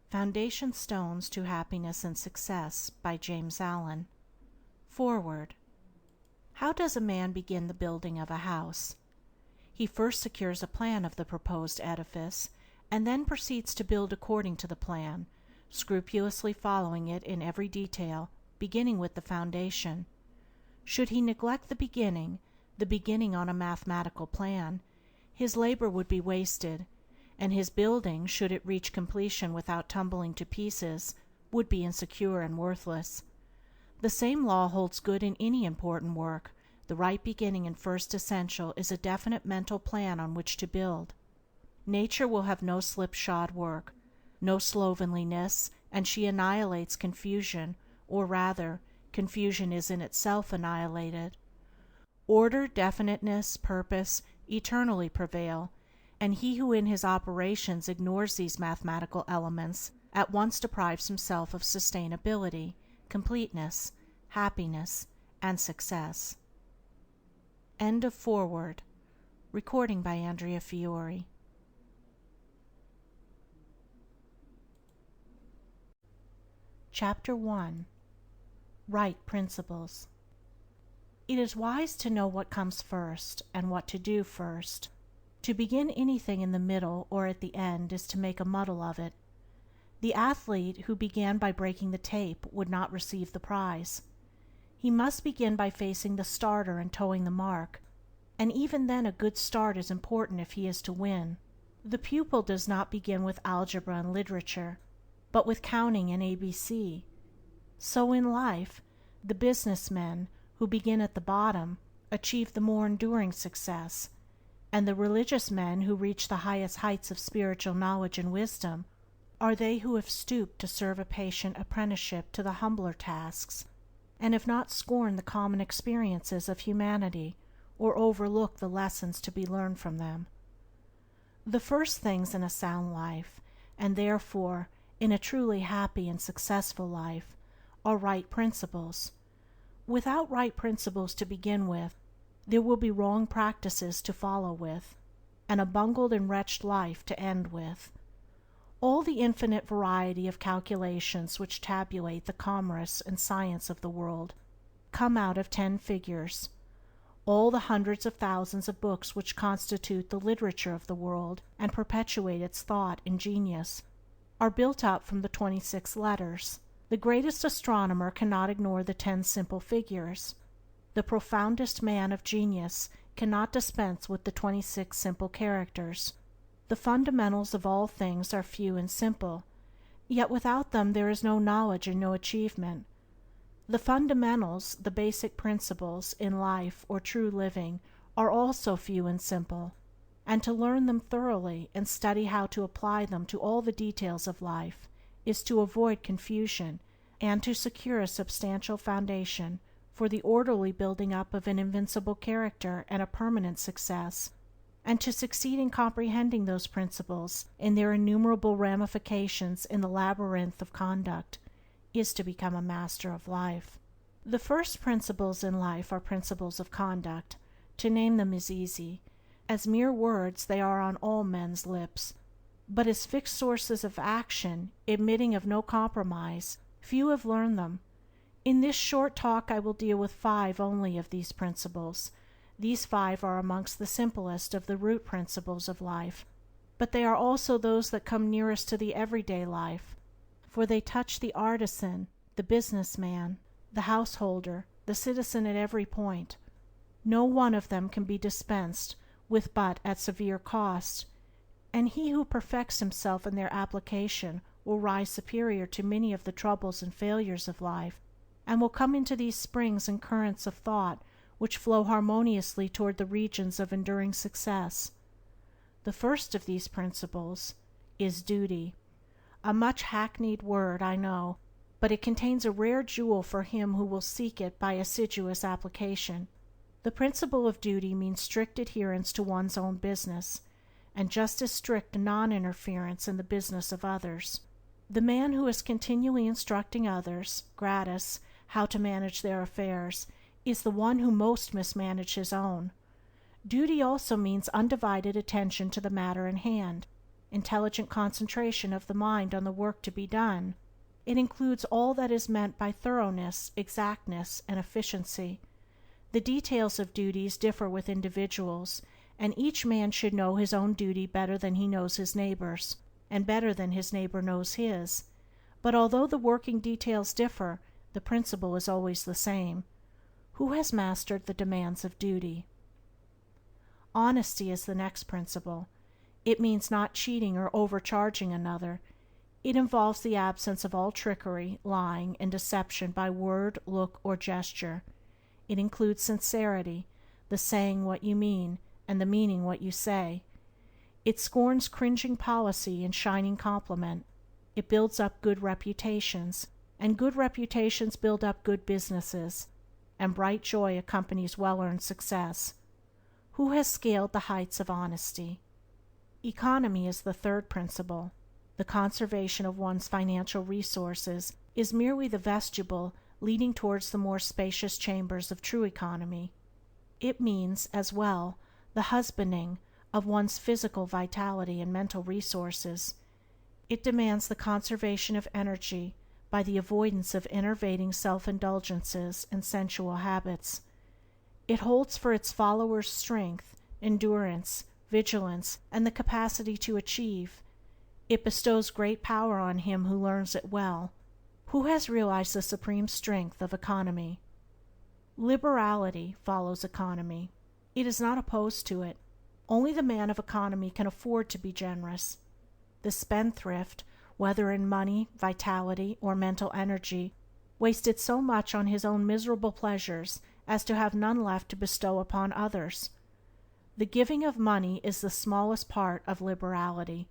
Foundation Stones to Happiness and Success by James Allen. Foreword. How does a man begin the building of a house? He first secures a plan of the proposed edifice, and then proceeds to build according to the plan, scrupulously following it in every detail, beginning with the foundation. Should he neglect the beginning on a mathematical plan, his labor would be wasted, and his building, should it reach completion without tumbling to pieces, would be insecure and worthless. The same law holds good in any important work. The right beginning and first essential is a definite mental plan on which to build. Nature will have no slipshod work, no slovenliness, and she annihilates confusion, or rather, confusion is in itself annihilated. Order, definiteness, purpose eternally prevail, and he who in his operations ignores these mathematical elements at once deprives himself of sustainability, completeness, happiness, and success. End of foreword. Recording by Andrea Fiore. Chapter 1. Right Principles. It is wise to know what comes first, and what to do first. To begin anything in the middle or at the end is to make a muddle of it. The athlete who began by breaking the tape would not receive the prize. He must begin by facing the starter and toeing the mark, and even then a good start is important if he is to win. The pupil does not begin with algebra and literature, but with counting and ABC. So in life, the businessmen who begin at the bottom achieve the more enduring success, and the religious men who reach the highest heights of spiritual knowledge and wisdom are they who have stooped to serve a patient apprenticeship to the humbler tasks, and have not scorned the common experiences of humanity or overlooked the lessons to be learned from them. The first things in a sound life, and therefore in a truly happy and successful life, are right principles. Without right principles to begin with, there will be wrong practices to follow with, and a bungled and wretched life to end with. All the infinite variety of calculations which tabulate the commerce and science of the world come out of 10 figures. All the hundreds of thousands of books which constitute the literature of the world and perpetuate its thought and genius are built up from the 26 letters. The greatest astronomer cannot ignore the 10 simple figures. The profoundest man of genius cannot dispense with the 26 simple characters. The fundamentals of all things are few and simple, yet without them there is no knowledge and no achievement. The fundamentals, the basic principles, in life or true living are also few and simple, and to learn them thoroughly and study how to apply them to all the details of life is to avoid confusion and to secure a substantial foundation for the orderly building up of an invincible character and a permanent success. And to succeed in comprehending those principles in their innumerable ramifications in the labyrinth of conduct is to become a master of life. The first principles in life are principles of conduct. To name them is easy. As mere words they are on all men's lips, but as fixed sources of action, admitting of no compromise, few have learned them. In this short talk I will deal with 5 only of these principles. These 5 are amongst the simplest of the root principles of life, but they are also those that come nearest to the everyday life, for they touch the artisan, the businessman, the householder, the citizen at every point. No one of them can be dispensed with but at severe cost, and he who perfects himself in their application will rise superior to many of the troubles and failures of life, and will come into these springs and currents of thought which flow harmoniously toward the regions of enduring success. The first of these principles is duty. A much hackneyed word, I know, but it contains a rare jewel for him who will seek it by assiduous application. The principle of duty means strict adherence to one's own business, and just as strict non-interference in the business of others. The man who is continually instructing others, gratis, how to manage their affairs, is the one who most mismanages his own. Duty also means undivided attention to the matter in hand. intelligent concentration of the mind on the work to be done. It includes all that is meant by thoroughness, exactness, and efficiency. The details of duties differ with individuals, and each man should know his own duty better than he knows his neighbor's, and better than his neighbor knows his. But although the working details differ, the principle is always the same. Who has mastered the demands of duty? Honesty is the next principle. It means not cheating or overcharging another. It involves the absence of all trickery, lying, and deception by word, look, or gesture. It includes sincerity, the saying what you mean, and the meaning what you say. It scorns cringing policy and shining compliment. It builds up good reputations, and good reputations build up good businesses, and bright joy accompanies well-earned success. Who has scaled the heights of honesty? Economy is the third principle. The conservation of one's financial resources is merely the vestibule leading towards the more spacious chambers of true economy. It means, as well, the husbanding of one's physical vitality and mental resources. It demands the conservation of energy by the avoidance of enervating self-indulgences and sensual habits. It holds for its followers strength, endurance, vigilance, and the capacity to achieve. It bestows great power on him who learns it well. Who has realized the supreme strength of economy? Liberality follows economy. It is not opposed to it. Only the man of economy can afford to be generous. The spendthrift, whether in money, vitality, or mental energy, wasted so much on his own miserable pleasures as to have none left to bestow upon others. The giving of money is the smallest part of liberality.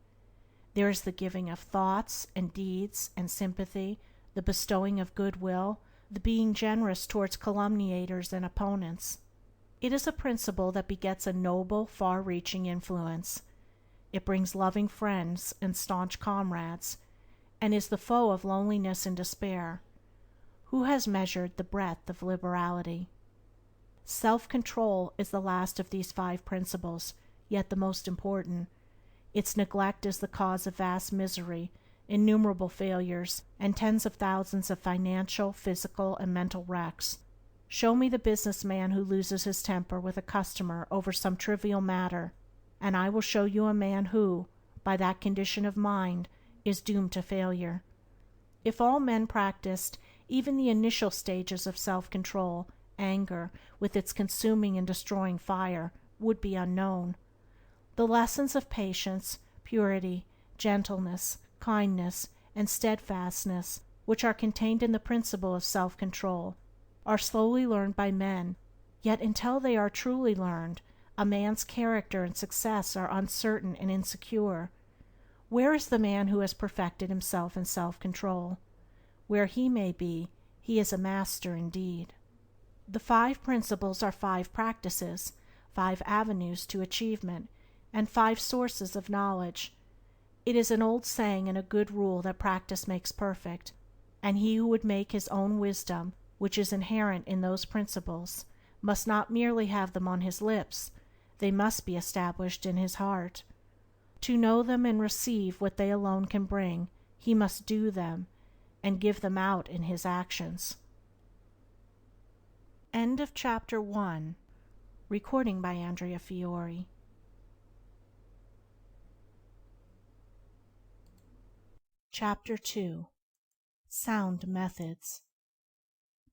There is the giving of thoughts and deeds and sympathy, the bestowing of goodwill, the being generous towards calumniators and opponents. It is a principle that begets a noble, far-reaching influence. It brings loving friends and staunch comrades, and is the foe of loneliness and despair. Who has measured the breadth of liberality? Self-control is the last of these 5 principles, yet the most important. Its neglect is the cause of vast misery, innumerable failures, and tens of thousands of financial, physical, and mental wrecks. Show me the businessman who loses his temper with a customer over some trivial matter, and I will show you a man who, by that condition of mind, is doomed to failure. If all men practiced even the initial stages of self-control, anger, with its consuming and destroying fire, would be unknown. The lessons of patience, purity, gentleness, kindness, and steadfastness, which are contained in the principle of self-control, are slowly learned by men, yet until they are truly learned, a man's character and success are uncertain and insecure. Where is the man who has perfected himself in self-control? Where he may be, he is a master indeed. The 5 principles are 5 practices, 5 avenues to achievement, and 5 sources of knowledge. It is an old saying and a good rule that practice makes perfect, and he who would make his own wisdom, which is inherent in those principles, must not merely have them on his lips, they must be established in his heart. To know them and receive what they alone can bring, he must do them, and give them out in his actions. End of Chapter 1. Recording by Andrea Fiore. Chapter 2. Sound Methods.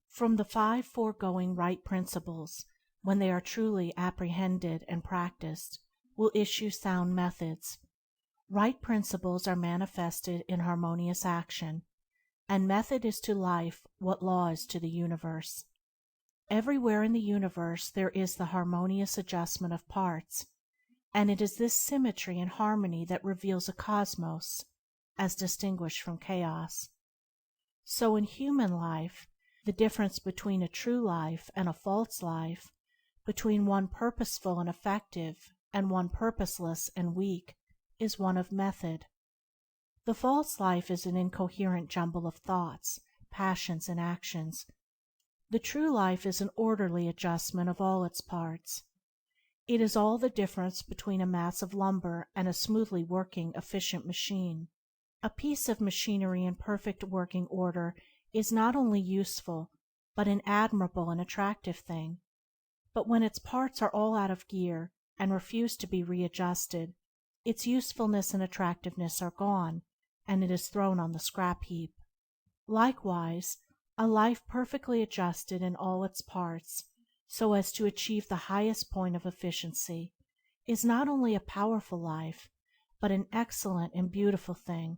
From the 5 foregoing right principles, when they are truly apprehended and practiced, will issue sound methods. Right principles are manifested in harmonious action, and method is to life what law is to the universe. Everywhere in the universe there is the harmonious adjustment of parts, and it is this symmetry and harmony that reveals a cosmos, as distinguished from chaos. So in human life, the difference between a true life and a false life, between one purposeful and effective and one purposeless and weak, is one of method. The false life is an incoherent jumble of thoughts, passions, and actions. The true life is an orderly adjustment of all its parts. It is all the difference between a mass of lumber and a smoothly working, efficient machine. A piece of machinery in perfect working order is not only useful, but an admirable and attractive thing. But when its parts are all out of gear and refuse to be readjusted, its usefulness and attractiveness are gone, and it is thrown on the scrap heap. Likewise, a life perfectly adjusted in all its parts, so as to achieve the highest point of efficiency, is not only a powerful life, but an excellent and beautiful thing,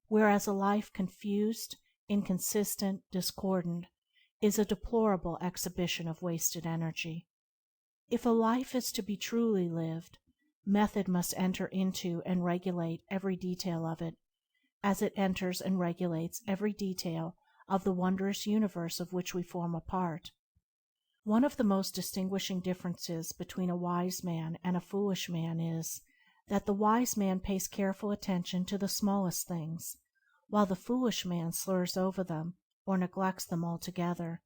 whereas a life confused, inconsistent, discordant, is a deplorable exhibition of wasted energy. If a life is to be truly lived, method must enter into and regulate every detail of it, as it enters and regulates every detail of the wondrous universe of which we form a part. One of the most distinguishing differences between a wise man and a foolish man is, that the wise man pays careful attention to the smallest things, while the foolish man slurs over them, or neglects them altogether.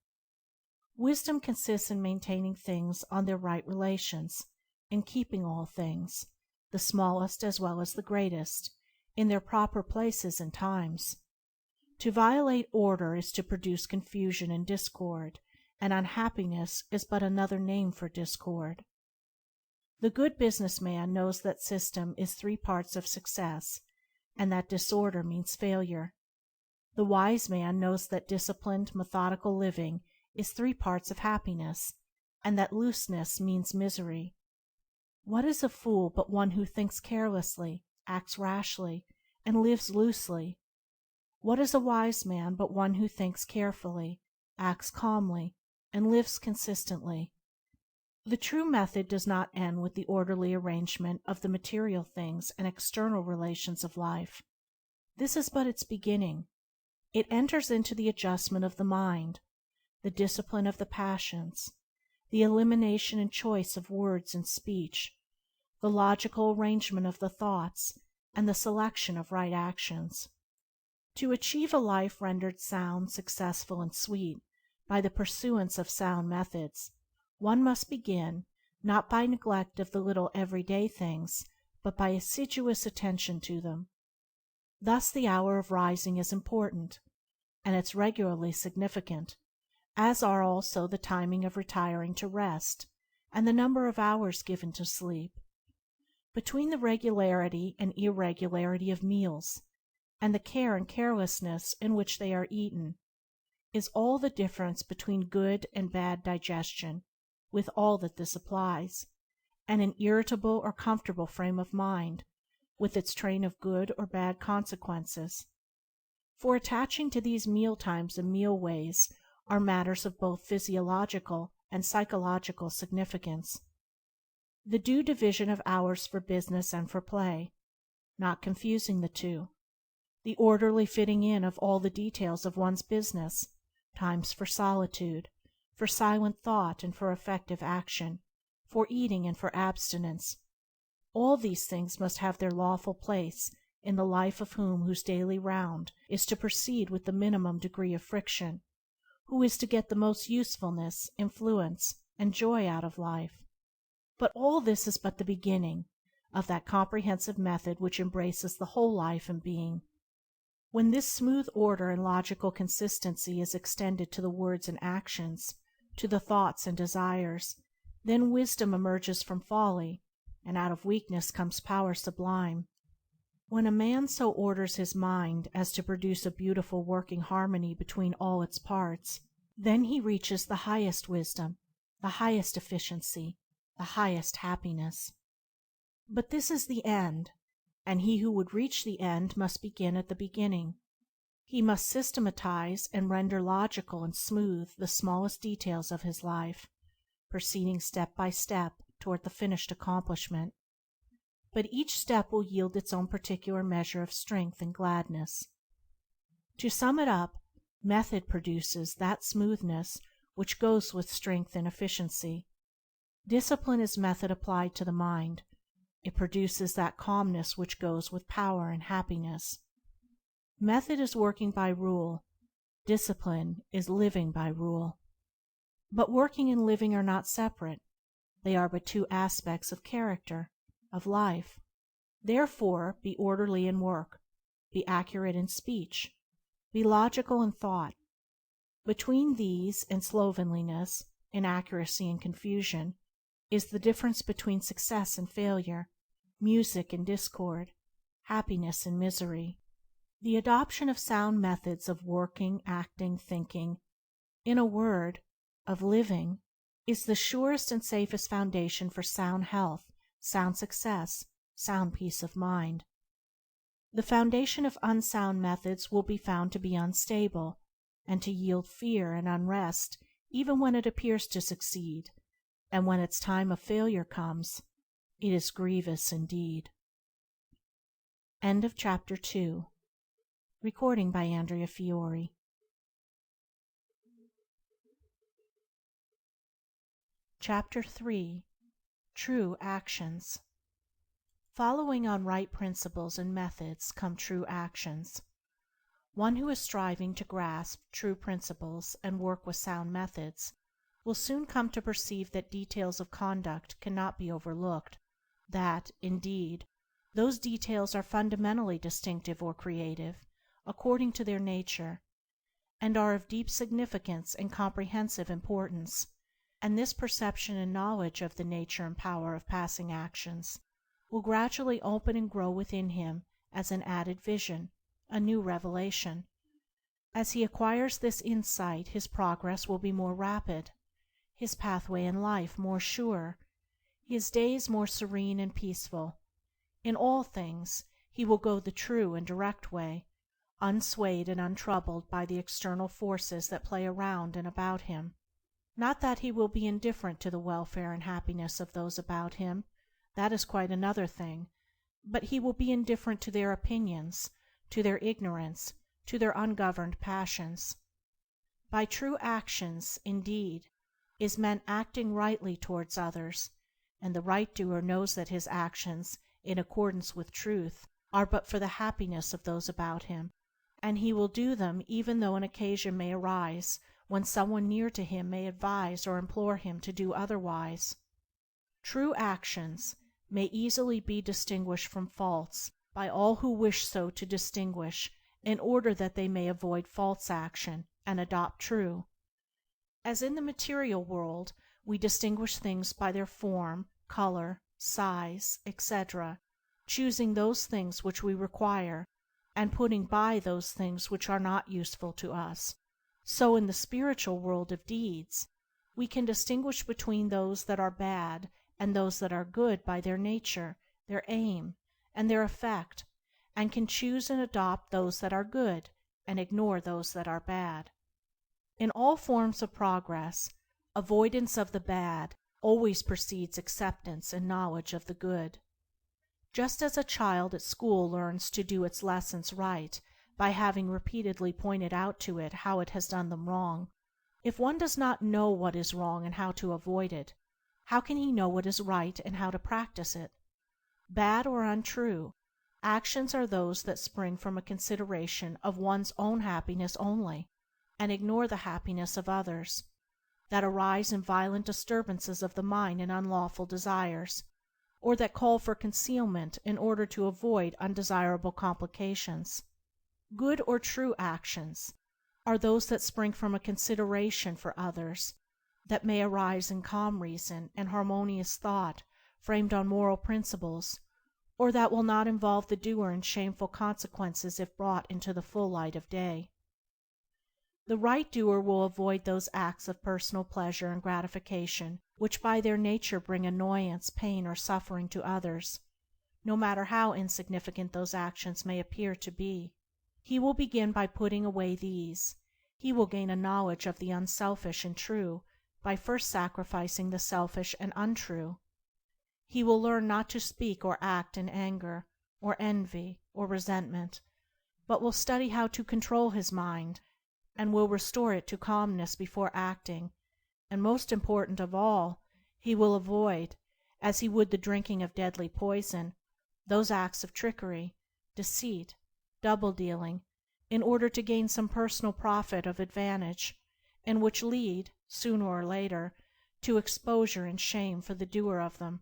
Wisdom consists in maintaining things on their right relations, in keeping all things, the smallest as well as the greatest, in their proper places and times. To violate order is to produce confusion and discord, and unhappiness is but another name for discord. The good businessman knows that system is 3 parts of success, and that disorder means failure. The wise man knows that disciplined, methodical living is 3 parts of happiness, and that looseness means misery. What is a fool but one who thinks carelessly, acts rashly, and lives loosely? What is a wise man but one who thinks carefully, acts calmly, and lives consistently? The true method does not end with the orderly arrangement of the material things and external relations of life. This is but its beginning. It enters into the adjustment of the mind, the discipline of the passions, the elimination and choice of words and speech, the logical arrangement of the thoughts, and the selection of right actions. To achieve a life rendered sound, successful, and sweet by the pursuance of sound methods, one must begin, not by neglect of the little everyday things, but by assiduous attention to them. Thus the hour of rising is important, and its regularly significant, as are also the timing of retiring to rest, and the number of hours given to sleep. Between the regularity and irregularity of meals, and the care and carelessness in which they are eaten, is all the difference between good and bad digestion, with all that this applies, and an irritable or comfortable frame of mind, with its train of good or bad consequences. For attaching to these meal times and meal ways are matters of both physiological and psychological significance. The due division of hours for business and for play, not confusing the two. The orderly fitting in of all the details of one's business, times for solitude, for silent thought and for effective action, for eating and for abstinence. All these things must have their lawful place in the life of him whose daily round is to proceed with the minimum degree of friction, who is to get the most usefulness, influence, and joy out of life. But all this is but the beginning of that comprehensive method which embraces the whole life and being. When this smooth order and logical consistency is extended to the words and actions, to the thoughts and desires, then wisdom emerges from folly, and out of weakness comes power sublime. When a man so orders his mind as to produce a beautiful working harmony between all its parts, then he reaches the highest wisdom, the highest efficiency, the highest happiness. But this is the end, and he who would reach the end must begin at the beginning. He must systematize and render logical and smooth the smallest details of his life, proceeding step by step toward the finished accomplishment. But each step will yield its own particular measure of strength and gladness. To sum it up, method produces that smoothness which goes with strength and efficiency. Discipline is method applied to the mind. It produces that calmness which goes with power and happiness. Method is working by rule. Discipline is living by rule. But working and living are not separate. They are but two aspects of character, of life. Therefore, be orderly in work, be accurate in speech, be logical in thought. Between these and slovenliness, inaccuracy and confusion, is the difference between success and failure, music and discord, happiness and misery. The adoption of sound methods of working, acting, thinking, in a word, of living, is the surest and safest foundation for sound health, sound success, sound peace of mind. The foundation of unsound methods will be found to be unstable, and to yield fear and unrest even when it appears to succeed, and when its time of failure comes, it is grievous indeed. End of Chapter 2. Recording by Andrea Fiore. Chapter 3. True Actions. Following on right principles and methods come true actions. One who is striving to grasp true principles and work with sound methods will soon come to perceive that details of conduct cannot be overlooked, that, indeed, those details are fundamentally distinctive or creative, according to their nature, and are of deep significance and comprehensive importance, and this perception and knowledge of the nature and power of passing actions will gradually open and grow within him as an added vision, a new revelation. As he acquires this insight, his progress will be more rapid, his pathway in life more sure, his days more serene and peaceful. In all things he will go the true and direct way, unswayed and untroubled by the external forces that play around and about him. Not that he will be indifferent to the welfare and happiness of those about him, that is quite another thing, but he will be indifferent to their opinions, to their ignorance, to their ungoverned passions. By true actions, indeed, is meant acting rightly towards others, and the right doer knows that his actions, in accordance with truth, are but for the happiness of those about him, and he will do them even though an occasion may arise when someone near to him may advise or implore him to do otherwise. True actions may easily be distinguished from false by all who wish so to distinguish, in order that they may avoid false action and adopt true. As in the material world we distinguish things by their form, color, size, etc., choosing those things which we require, and putting by those things which are not useful to us, so in the spiritual world of deeds we can distinguish between those that are bad and those that are good by their nature, their aim, and their effect, and can choose and adopt those that are good and ignore those that are bad. In all forms of progress, avoidance of the bad always precedes acceptance and knowledge of the good. Just as a child at school learns to do its lessons right by having repeatedly pointed out to it how it has done them wrong, if one does not know what is wrong and how to avoid it, how can he know what is right and how to practice it? Bad or untrue, actions are those that spring from a consideration of one's own happiness only, and ignore the happiness of others, that arise in violent disturbances of the mind and unlawful desires, or that call for concealment in order to avoid undesirable complications. Good or true actions are those that spring from a consideration for others, that may arise in calm reason and harmonious thought framed on moral principles, or that will not involve the doer in shameful consequences if brought into the full light of day. The right doer will avoid those acts of personal pleasure and gratification which by their nature bring annoyance, pain, or suffering to others, no matter how insignificant those actions may appear to be. He will begin by putting away these. He will gain a knowledge of the unselfish and true by first sacrificing the selfish and untrue. He will learn not to speak or act in anger, or envy, or resentment, but will study how to control his mind, and will restore it to calmness before acting, and most important of all, he will avoid, as he would the drinking of deadly poison, those acts of trickery, deceit, double-dealing, in order to gain some personal profit of advantage, and which lead, sooner or later, to exposure and shame for the doer of them.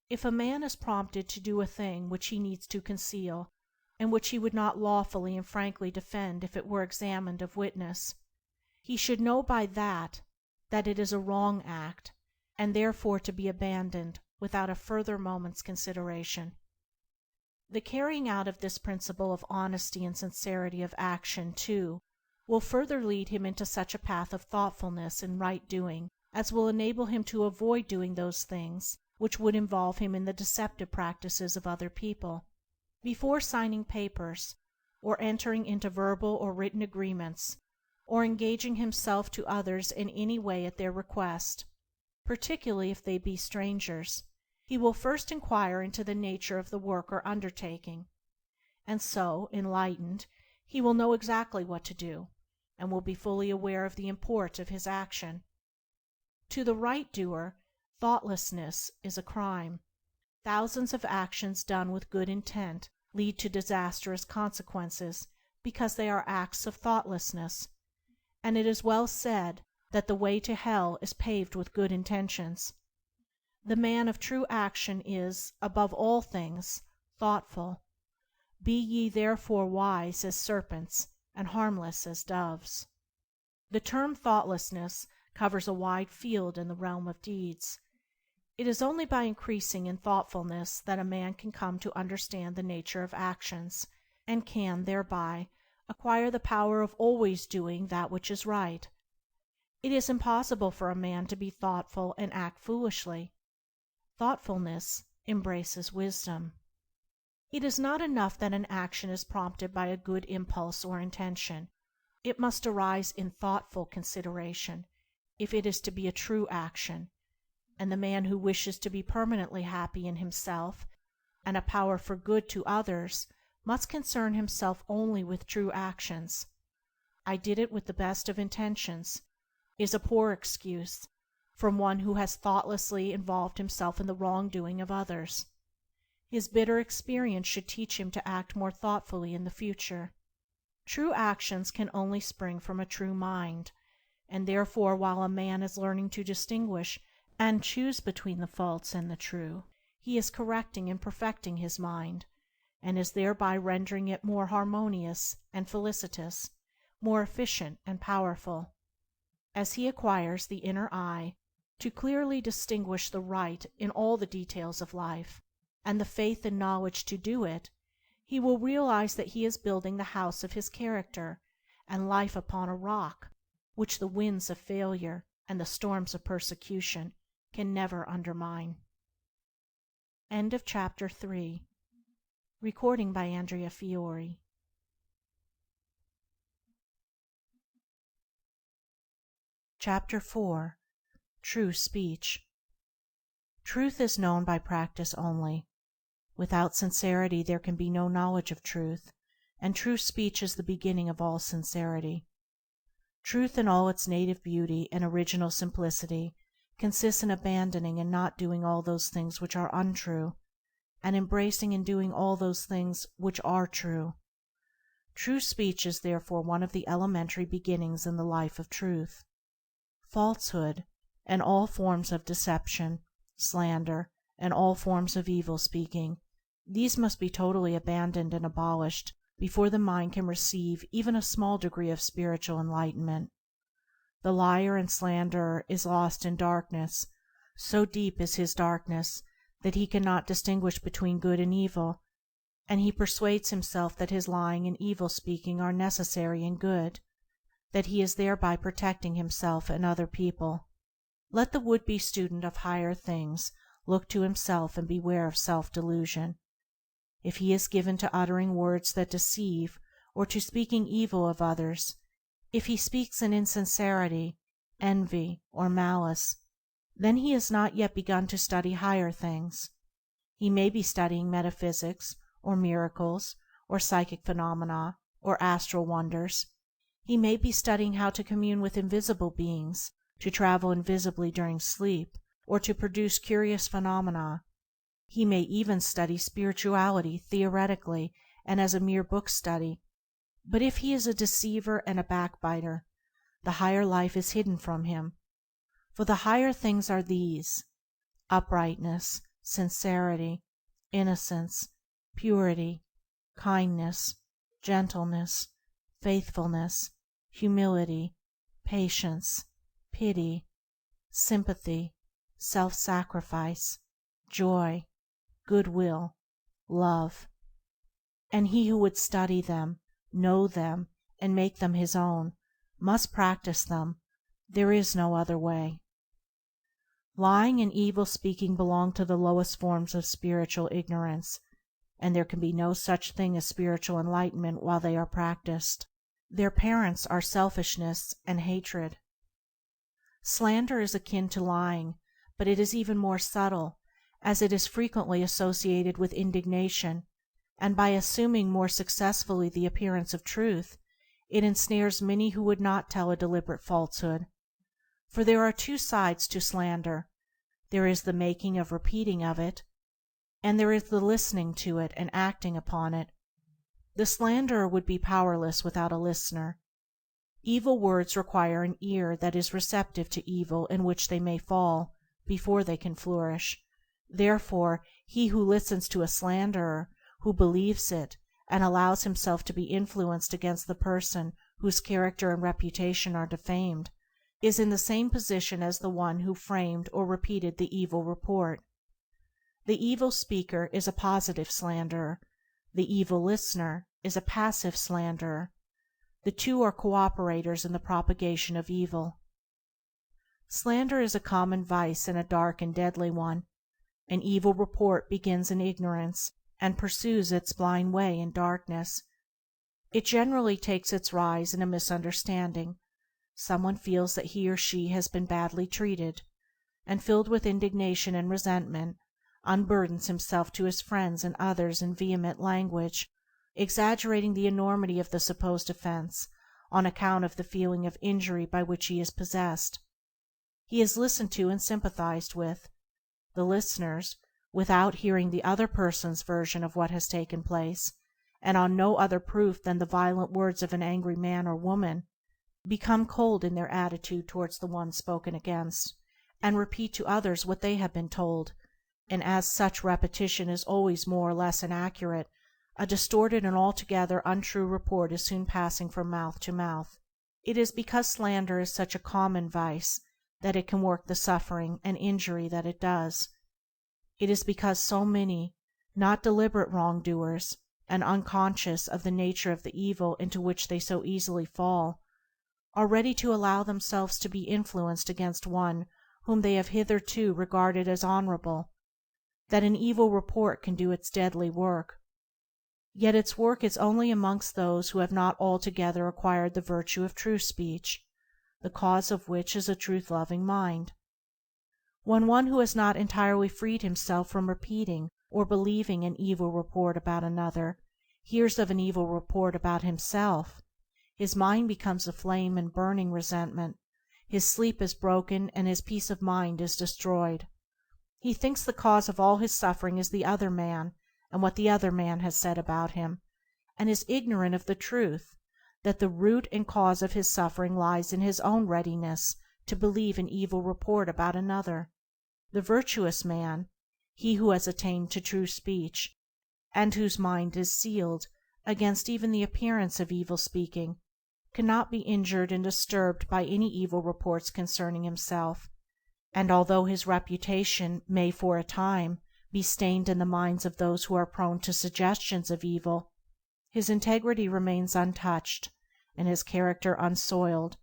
If a man is prompted to do a thing which he needs to conceal, and which he would not lawfully and frankly defend if it were examined of witness, he should know by that it is a wrong act, and therefore to be abandoned without a further moment's consideration. The carrying out of this principle of honesty and sincerity of action, too, will further lead him into such a path of thoughtfulness and right doing as will enable him to avoid doing those things which would involve him in the deceptive practices of other people. Before signing papers, or entering into verbal or written agreements, or engaging himself to others in any way at their request, particularly if they be strangers, he will first inquire into the nature of the work or undertaking, and so, enlightened, he will know exactly what to do, and will be fully aware of the import of his action. To the right doer, thoughtlessness is a crime. Thousands of actions done with good intent lead to disastrous consequences because they are acts of thoughtlessness, and it is well said that the way to hell is paved with good intentions. The man of true action is, above all things, thoughtful. Be ye therefore wise as serpents and harmless as doves. The term thoughtlessness covers a wide field in the realm of deeds. It is only by increasing in thoughtfulness that a man can come to understand the nature of actions, and can, thereby, acquire the power of always doing that which is right. It is impossible for a man to be thoughtful and act foolishly. Thoughtfulness embraces wisdom. It is not enough that an action is prompted by a good impulse or intention. It must arise in thoughtful consideration if it is to be a true action, and the man who wishes to be permanently happy in himself and a power for good to others must concern himself only with true actions. "I did it with the best of intentions" is a poor excuse from one who has thoughtlessly involved himself in the wrongdoing of others. His bitter experience should teach him to act more thoughtfully in the future. True actions can only spring from a true mind, and therefore while a man is learning to distinguish and choose between the false and the true, he is correcting and perfecting his mind, and is thereby rendering it more harmonious and felicitous, more efficient and powerful. As he acquires the inner eye to clearly distinguish the right in all the details of life, and the faith and knowledge to do it, he will realize that he is building the house of his character and life upon a rock which the winds of failure and the storms of persecution can never undermine. End of Chapter 3. Recording by Andrea Fiore. Chapter 4. True Speech. Truth is known by practice only. Without sincerity there can be no knowledge of truth, and true speech is the beginning of all sincerity. Truth in all its native beauty and original simplicity consists in abandoning and not doing all those things which are untrue, and embracing and doing all those things which are true. True speech is therefore one of the elementary beginnings in the life of truth. Falsehood, and all forms of deception, slander, and all forms of evil speaking, these must be totally abandoned and abolished before the mind can receive even a small degree of spiritual enlightenment. The liar and slanderer is lost in darkness. So deep is his darkness that he cannot distinguish between good and evil, and he persuades himself that his lying and evil speaking are necessary and good, that he is thereby protecting himself and other people. Let the would-be student of higher things look to himself and beware of self-delusion. If he is given to uttering words that deceive, or to speaking evil of others, if he speaks in insincerity, envy, or malice, then he has not yet begun to study higher things. He may be studying metaphysics, or miracles, or psychic phenomena, or astral wonders. He may be studying how to commune with invisible beings, to travel invisibly during sleep, or to produce curious phenomena. He may even study spirituality theoretically and as a mere book study, but if he is a deceiver and a backbiter, the higher life is hidden from him, For the higher things are these: uprightness, sincerity, innocence, purity, kindness, gentleness, faithfulness, humility, patience, pity, sympathy, self-sacrifice, joy, goodwill, love. And he who would study them, know them, and make them his own, must practice them. There is no other way. Lying and evil speaking belong to the lowest forms of spiritual ignorance, and there can be no such thing as spiritual enlightenment while they are practiced. Their parents are selfishness and hatred. Slander is akin to lying, but it is even more subtle, as it is frequently associated with indignation, and by assuming more successfully the appearance of truth, it ensnares many who would not tell a deliberate falsehood. For there are two sides to slander. There is the making of repeating of it, and there is the listening to it and acting upon it. The slanderer would be powerless without a listener. Evil words require an ear that is receptive to evil in which they may fall, before they can flourish. Therefore he who listens to a slanderer, who believes it, and allows himself to be influenced against the person whose character and reputation are defamed, is in the same position as the one who framed or repeated the evil report. The evil speaker is a positive slanderer. The evil listener is a passive slanderer. The two are cooperators in the propagation of evil. Slander is a common vice and a dark and deadly one. An evil report begins in ignorance, and pursues its blind way in darkness. It generally takes its rise in a misunderstanding. Someone feels that he or she has been badly treated, and filled with indignation and resentment, unburdens himself to his friends and others in vehement language, exaggerating the enormity of the supposed offense on account of the feeling of injury by which he is possessed. He is listened to and sympathized with. The listeners, without hearing the other person's version of what has taken place, and on no other proof than the violent words of an angry man or woman, become cold in their attitude towards the one spoken against, and repeat to others what they have been told, and as such repetition is always more or less inaccurate, a distorted and altogether untrue report is soon passing from mouth to mouth. It is because slander is such a common vice that it can work the suffering and injury that it does. It is because so many, not deliberate wrongdoers, and unconscious of the nature of the evil into which they so easily fall, are ready to allow themselves to be influenced against one whom they have hitherto regarded as honorable, that an evil report can do its deadly work. Yet its work is only amongst those who have not altogether acquired the virtue of true speech, the cause of which is a truth-loving mind. When one who has not entirely freed himself from repeating or believing an evil report about another hears of an evil report about himself, his mind becomes aflame in burning resentment, his sleep is broken, and his peace of mind is destroyed. He thinks the cause of all his suffering is the other man and what the other man has said about him, and is ignorant of the truth that the root and cause of his suffering lies in his own readiness to believe an evil report about another. The virtuous man, he who has attained to true speech, and whose mind is sealed against even the appearance of evil speaking, cannot be injured and disturbed by any evil reports concerning himself, and although his reputation may for a time be stained in the minds of those who are prone to suggestions of evil, his integrity remains untouched and his character unsoiled,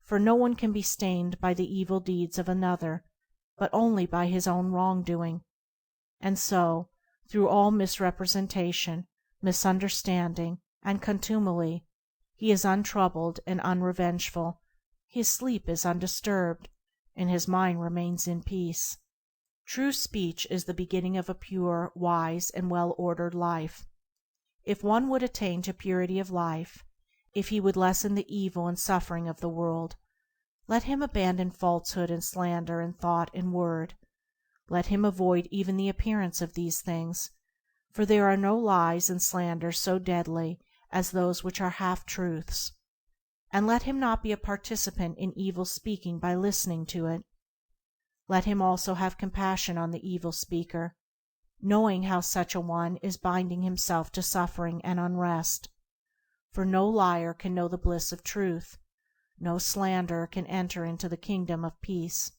for no one can be stained by the evil deeds of another but only by his own wrongdoing. And so, through all misrepresentation, misunderstanding, and contumely, he is untroubled and unrevengeful, his sleep is undisturbed, and his mind remains in peace. True speech is the beginning of a pure, wise, and well-ordered life. If one would attain to purity of life, if he would lessen the evil and suffering of the world, let him abandon falsehood and slander in thought and word. Let him avoid even the appearance of these things, for there are no lies and slanders so deadly as those which are half-truths. And let him not be a participant in evil speaking by listening to it. Let him also have compassion on the evil speaker, knowing how such a one is binding himself to suffering and unrest. For no liar can know the bliss of truth, no slanderer can enter into the kingdom of peace.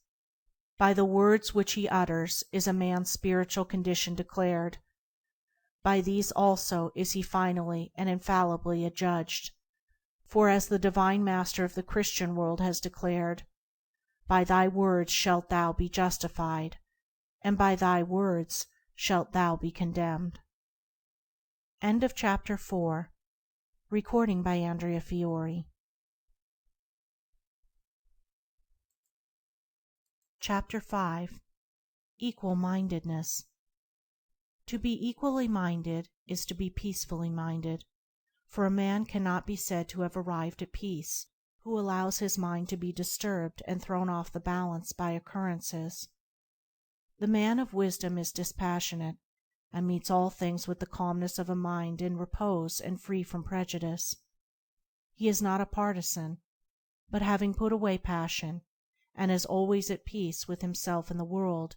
By the words which he utters is a man's spiritual condition declared. By these also is he finally and infallibly adjudged. For as the Divine Master of the Christian world has declared, "By thy words shalt thou be justified, and by thy words shalt thou be condemned." Chapter 4. Recording by Andrea Fiore. Chapter 5. Equal-mindedness. To be equally minded is to be peacefully minded, for a man cannot be said to have arrived at peace who allows his mind to be disturbed and thrown off the balance by occurrences. The man of wisdom is dispassionate, and meets all things with the calmness of a mind in repose and free from prejudice. He is not a partisan, but having put away passion, and is always at peace with himself and the world,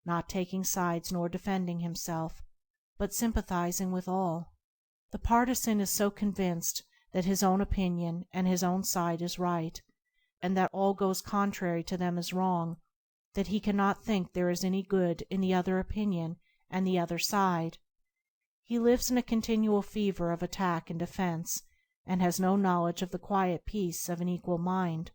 not taking sides nor defending himself, but sympathizing with all. The partisan is so convinced that his own opinion and his own side is right, and that all goes contrary to them is wrong, that he cannot think there is any good in the other opinion and the other side. He lives in a continual fever of attack and defense, and has no knowledge of the quiet peace of an equal mind.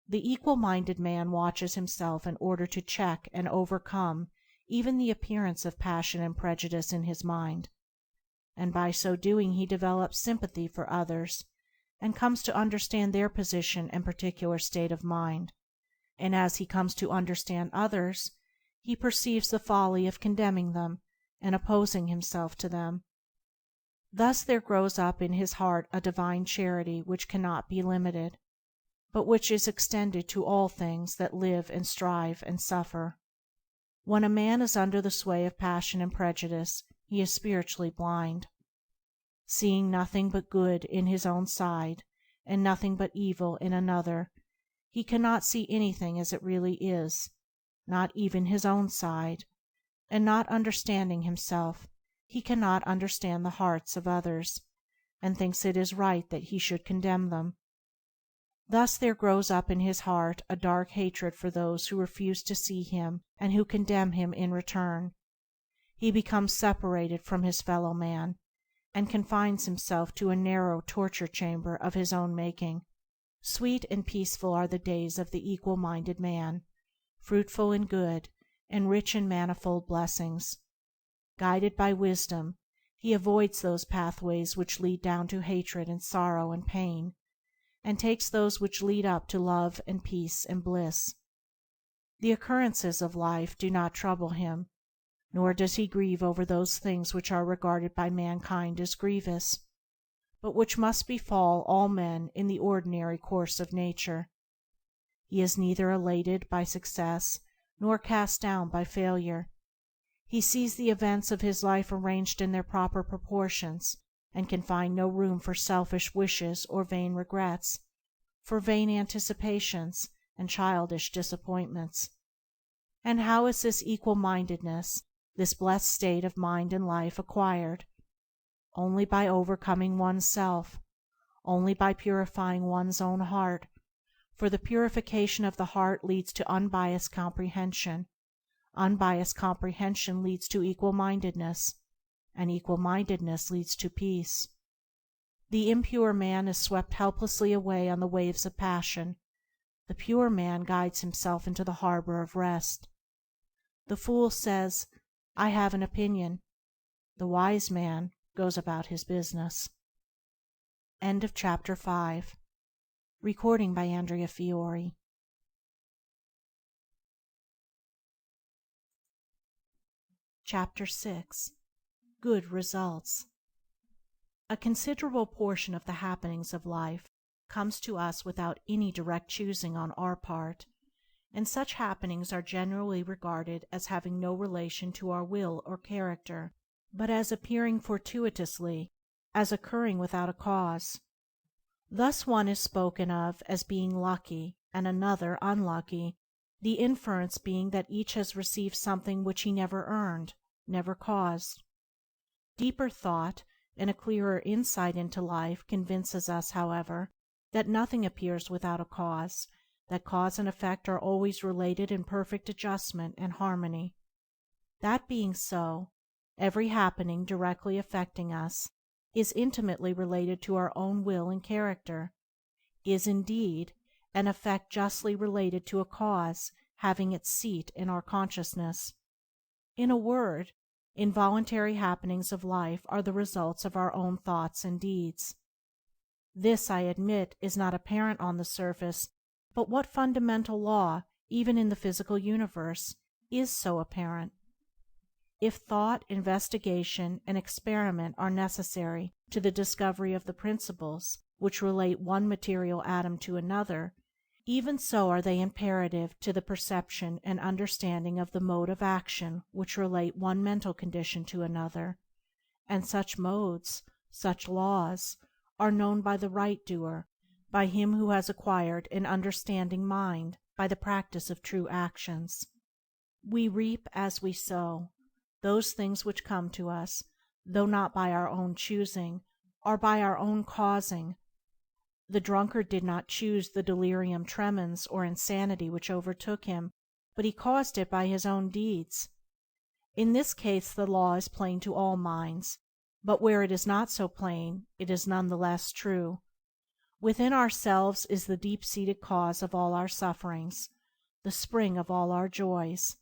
The equal-minded man watches himself in order to check and overcome even the appearance of passion and prejudice in his mind, and by so doing he develops sympathy for others, and comes to understand their position and particular state of mind, and as he comes to understand others, he perceives the folly of condemning them and opposing himself to them. Thus there grows up in his heart a divine charity which cannot be limited, but which is extended to all things that live and strive and suffer. When a man is under the sway of passion and prejudice, he is spiritually blind. Seeing nothing but good in his own side, and nothing but evil in another, he cannot see anything as it really is, not even his own side, and not understanding himself, he cannot understand the hearts of others, and thinks it is right that he should condemn them. Thus there grows up in his heart a dark hatred for those who refuse to see him and who condemn him in return. He becomes separated from his fellow man, and confines himself to a narrow torture chamber of his own making. Sweet and peaceful are the days of the equal-minded man, fruitful in good, and rich in manifold blessings. Guided by wisdom, he avoids those pathways which lead down to hatred and sorrow and pain, and takes those which lead up to love and peace and bliss. The occurrences of life do not trouble him, nor does he grieve over those things which are regarded by mankind as grievous, but which must befall all men in the ordinary course of nature. He is neither elated by success nor cast down by failure. He sees the events of his life arranged in their proper proportions, and can find no room for selfish wishes or vain regrets, for vain anticipations and childish disappointments. And how is this equal-mindedness, this blessed state of mind and life, acquired? Only by overcoming one's self, only by purifying one's own heart, for the purification of the heart leads to unbiased comprehension, unbiased comprehension leads to equal-mindedness, and equal-mindedness leads to peace. The impure man is swept helplessly away on the waves of passion. The pure man guides himself into the harbor of rest. The fool says, "I have an opinion." The wise man goes about his business. Chapter 5. Recording by Andrea Fiore. Chapter 6. Good results. A considerable portion of the happenings of life comes to us without any direct choosing on our part, and such happenings are generally regarded as having no relation to our will or character, but as appearing fortuitously, as occurring without a cause. Thus one is spoken of as being lucky and another unlucky, the inference being that each has received something which he never earned, never caused. Deeper thought and a clearer insight into life convinces us, however, that nothing appears without a cause, that cause and effect are always related in perfect adjustment and harmony. That being so, every happening directly affecting us is intimately related to our own will and character, is indeed an effect justly related to a cause having its seat in our consciousness. In a word, involuntary happenings of life are the results of our own thoughts and deeds. This, I admit, is not apparent on the surface, but what fundamental law, even in the physical universe, is so apparent? If thought, investigation, and experiment are necessary to the discovery of the principles which relate one material atom to another, even so are they imperative to the perception and understanding of the mode of action which relate one mental condition to another, and such modes, such laws, are known by the right doer, by him who has acquired an understanding mind by the practice of true actions. We reap as we sow. Those things which come to us, though not by our own choosing, are by our own causing. The drunkard did not choose the delirium tremens or insanity which overtook him, but he caused it by his own deeds. In this case the law is plain to all minds, but where it is not so plain, it is none the less true. Within ourselves is the deep-seated cause of all our sufferings, the spring of all our joys.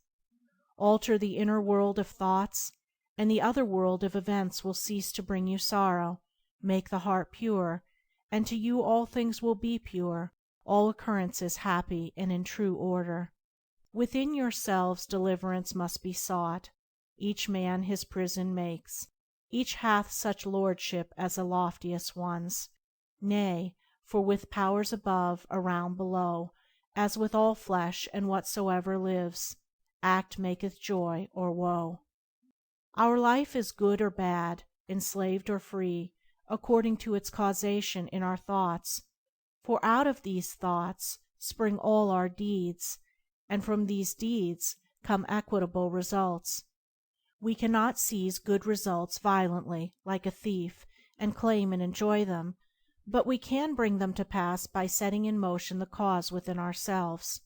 Alter the inner world of thoughts, and the other world of events will cease to bring you sorrow. Make the heart pure, and to you all things will be pure, all occurrences happy and in true order. Within yourselves deliverance must be sought. Each man his prison makes. Each hath such lordship as the loftiest one's. Nay, for with powers above, around, below, as with all flesh and whatsoever lives, act maketh joy or woe. Our life is good or bad, enslaved or free, according to its causation in our thoughts, for out of these thoughts spring all our deeds, and from these deeds come equitable results. We cannot seize good results violently, like a thief, and claim and enjoy them, but we can bring them to pass by setting in motion the cause within ourselves.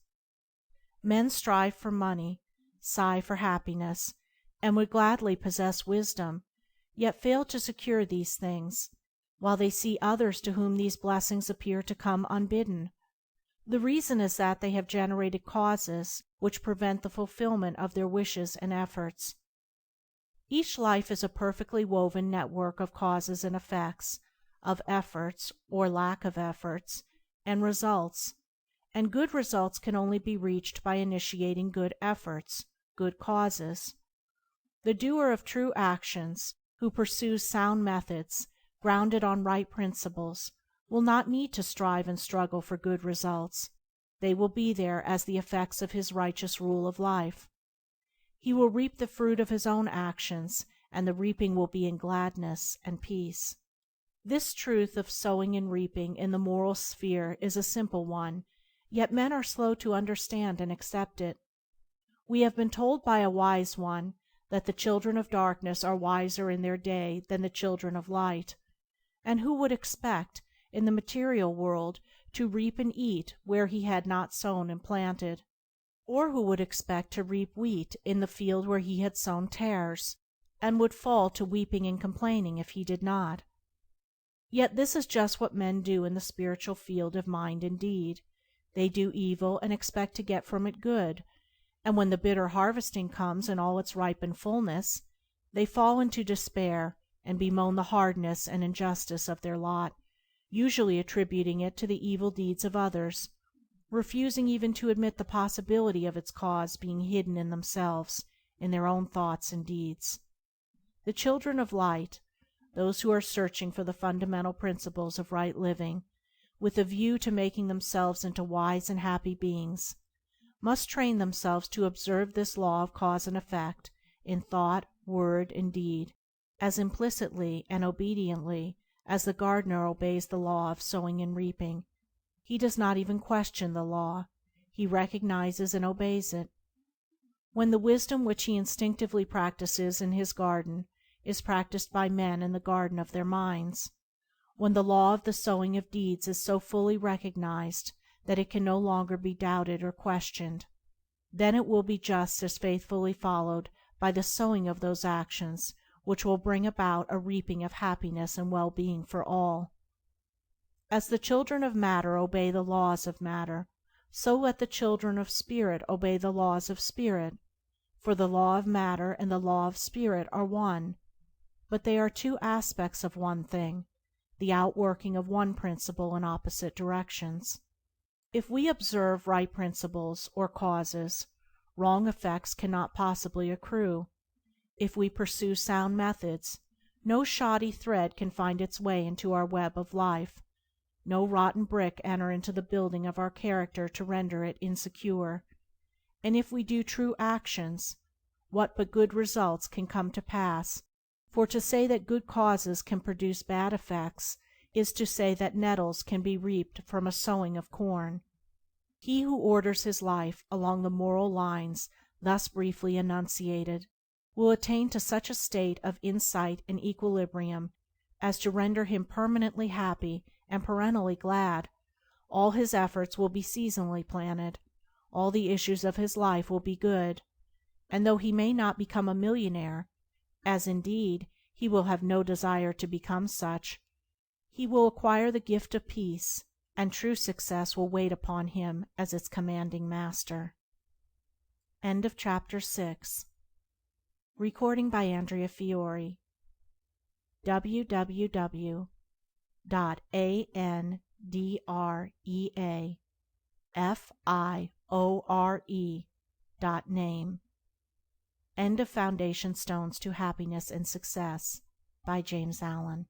Men strive for money, sigh for happiness, and would gladly possess wisdom, yet fail to secure these things, while they see others to whom these blessings appear to come unbidden. The reason is that they have generated causes which prevent the fulfillment of their wishes and efforts. Each life is a perfectly woven network of causes and effects, of efforts, or lack of efforts, and results, and good results can only be reached by initiating good efforts, good causes. The doer of true actions, who pursues sound methods, grounded on right principles, will not need to strive and struggle for good results. They will be there as the effects of his righteous rule of life. He will reap the fruit of his own actions, and the reaping will be in gladness and peace. This truth of sowing and reaping in the moral sphere is a simple one, yet men are slow to understand and accept it. We have been told by a wise one that the children of darkness are wiser in their day than the children of light, and who would expect, in the material world, to reap and eat where he had not sown and planted? Or who would expect to reap wheat in the field where he had sown tares, and would fall to weeping and complaining if he did not? Yet this is just what men do in the spiritual field of mind and deed. They do evil and expect to get from it good, and when the bitter harvesting comes in all its ripened fullness, they fall into despair and bemoan the hardness and injustice of their lot, usually attributing it to the evil deeds of others, refusing even to admit the possibility of its cause being hidden in themselves, in their own thoughts and deeds. The children of light, those who are searching for the fundamental principles of right living, with a view to making themselves into wise and happy beings, must train themselves to observe this law of cause and effect in thought, word, and deed, as implicitly and obediently as the gardener obeys the law of sowing and reaping. He does not even question the law. he recognizes and obeys it. When the wisdom which he instinctively practices in his garden is practiced by men in the garden of their minds, when the law of the sowing of deeds is so fully recognized that it can no longer be doubted or questioned, then it will be just as faithfully followed by the sowing of those actions which will bring about a reaping of happiness and well-being for all. As the children of matter obey the laws of matter, so let the children of spirit obey the laws of spirit, for the law of matter and the law of spirit are one, but they are two aspects of one thing, the outworking of one principle in opposite directions. If we observe right principles or causes, wrong effects cannot possibly accrue. If we pursue sound methods, no shoddy thread can find its way into our web of life, no rotten brick enter into the building of our character to render it insecure, and if we do true actions, what but good results can come to pass? For to say that good causes can produce bad effects is to say that nettles can be reaped from a sowing of corn. He who orders his life along the moral lines thus briefly enunciated will attain to such a state of insight and equilibrium as to render him permanently happy and perennially glad. All his efforts will be seasonally planted, all the issues of his life will be good, and though he may not become a millionaire, as indeed he will have no desire to become such, he will acquire the gift of peace, and true success will wait upon him as its commanding master. End of chapter 6. Recording by Andrea Fiore. www.andreafiore.name. End of Foundation Stones to Happiness and Success by James Allen.